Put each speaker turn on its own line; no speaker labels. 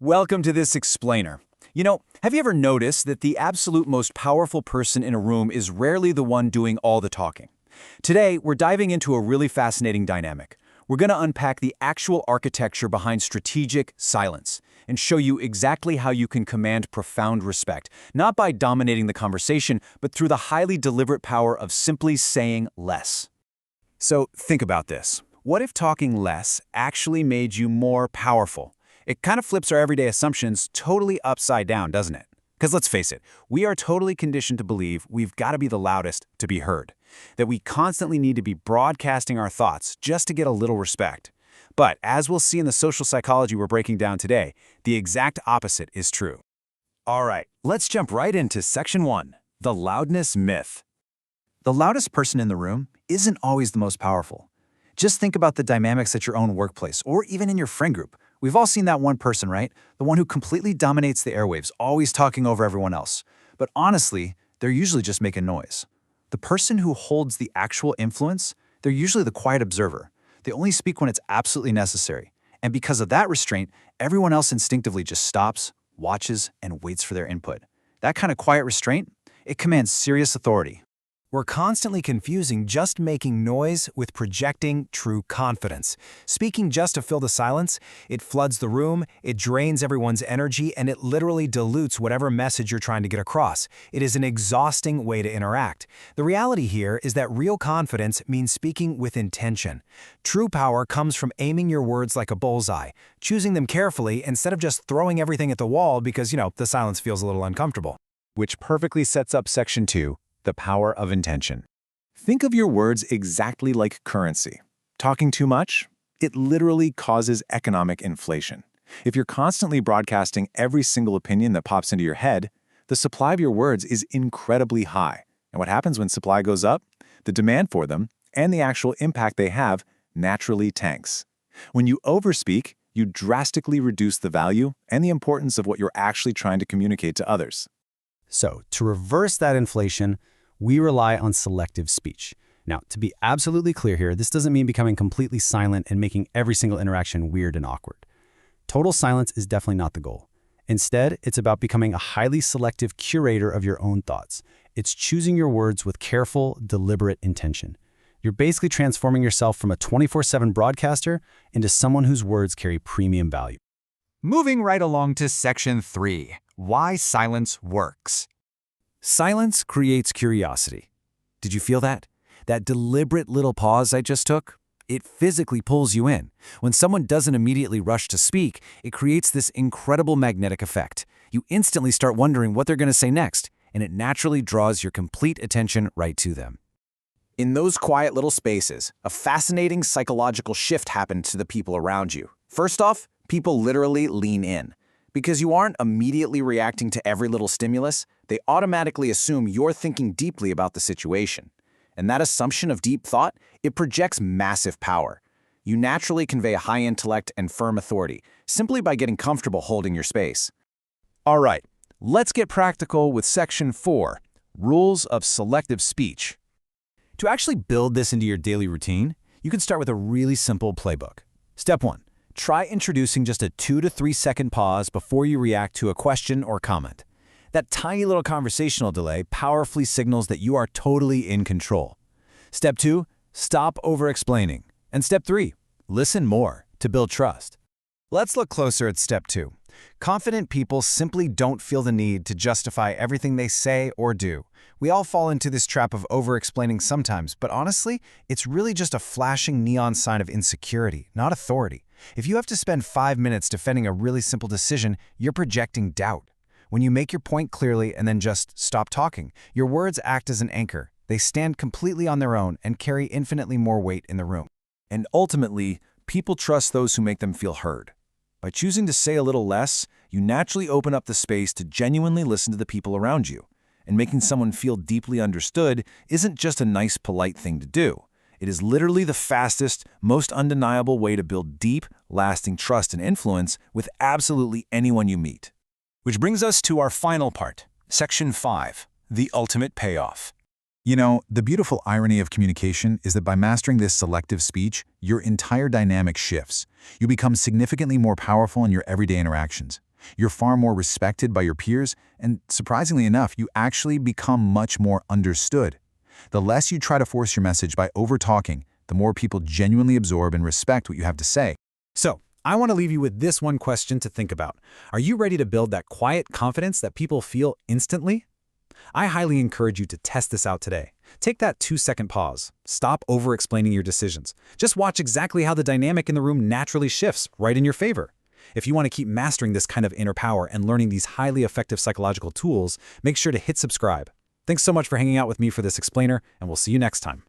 Welcome to this explainer. Have you ever noticed that the absolute most powerful person in a room is rarely the one doing all the talking? Today, we're diving into a really fascinating dynamic. We're going to unpack the actual architecture behind strategic silence and show you exactly how you can command profound respect, not by dominating the conversation, but through the highly deliberate power of simply saying less. So think about this. What if talking less actually made you more powerful? It kind of flips our everyday assumptions totally upside down, doesn't it? Because let's face it, we are totally conditioned to believe we've got to be the loudest to be heard, that we constantly need to be broadcasting our thoughts just to get a little respect. But as we'll see in the social psychology we're breaking down today, the exact opposite is true. All right, let's jump right into Section 1, the loudness myth. The loudest person in the room isn't always the most powerful. Just think about the dynamics at your own workplace or even in your friend group. We've all seen that one person, right? The one who completely dominates the airwaves, always talking over everyone else. But honestly, they're usually just making noise. The person who holds the actual influence, they're usually the quiet observer. They only speak when it's absolutely necessary. And because of that restraint, everyone else instinctively just stops, watches, and waits for their input. That kind of quiet restraint, it commands serious authority. We're constantly confusing just making noise with projecting true confidence. Speaking just to fill the silence, it floods the room, it drains everyone's energy, and it literally dilutes whatever message you're trying to get across. It is an exhausting way to interact. The reality here is that real confidence means speaking with intention. True power comes from aiming your words like a bullseye, choosing them carefully instead of just throwing everything at the wall because, the silence feels a little uncomfortable. Which perfectly sets up Section 2. The power of intention. Think of your words exactly like currency. Talking too much? It literally causes economic inflation. If you're constantly broadcasting every single opinion that pops into your head, the supply of your words is incredibly high. And what happens when supply goes up? The demand for them and the actual impact they have naturally tanks. When you overspeak, you drastically reduce the value and the importance of what you're actually trying to communicate to others.
So, to reverse that inflation, we rely on selective speech. Now, to be absolutely clear here, this doesn't mean becoming completely silent and making every single interaction weird and awkward. Total silence is definitely not the goal. Instead, it's about becoming a highly selective curator of your own thoughts. It's choosing your words with careful, deliberate intention. You're basically transforming yourself from a 24/7 broadcaster into someone whose words carry premium value.
Moving right along to Section 3, why silence works. Silence creates curiosity. Did you feel that? That deliberate little pause I just took? It physically pulls you in. When someone doesn't immediately rush to speak, it creates this incredible magnetic effect. You instantly start wondering what they're going to say next, and it naturally draws your complete attention right to them. In those quiet little spaces, a fascinating psychological shift happens to the people around you. First off, people literally lean in. Because you aren't immediately reacting to every little stimulus, they automatically assume you're thinking deeply about the situation. And that assumption of deep thought, it projects massive power. You naturally convey a high intellect and firm authority, simply by getting comfortable holding your space. All right, let's get practical with Section 4, Rules of Selective Speech. To actually build this into your daily routine, you can start with a really simple playbook. Step 1. Try introducing just a 2 to 3 second pause before you react to a question or comment. That tiny little conversational delay powerfully signals that you are totally in control. Step 2, stop over-explaining. And Step 3, listen more to build trust. Let's look closer at Step 2. Confident people simply don't feel the need to justify everything they say or do. We all fall into this trap of over-explaining sometimes, but honestly, it's really just a flashing neon sign of insecurity, not authority. If you have to spend 5 minutes defending a really simple decision, you're projecting doubt. When you make your point clearly and then just stop talking, your words act as an anchor. They stand completely on their own and carry infinitely more weight in the room. And ultimately, people trust those who make them feel heard. By choosing to say a little less, you naturally open up the space to genuinely listen to the people around you. And making someone feel deeply understood isn't just a nice, polite thing to do. It is literally the fastest, most undeniable way to build deep, lasting trust and influence with absolutely anyone you meet. Which brings us to our final part, Section 5, the ultimate payoff.
The beautiful irony of communication is that by mastering this selective speech, your entire dynamic shifts. You become significantly more powerful in your everyday interactions. You're far more respected by your peers, and surprisingly enough, you actually become much more understood. The less you try to force your message by over-talking, the more people genuinely absorb and respect what you have to say.
So, I want to leave you with this one question to think about. Are you ready to build that quiet confidence that people feel instantly? I highly encourage you to test this out today. Take that 2-second pause. Stop over-explaining your decisions. Just watch exactly how the dynamic in the room naturally shifts right in your favor. If you want to keep mastering this kind of inner power and learning these highly effective psychological tools, make sure to hit subscribe. Thanks so much for hanging out with me for this explainer, and we'll see you next time.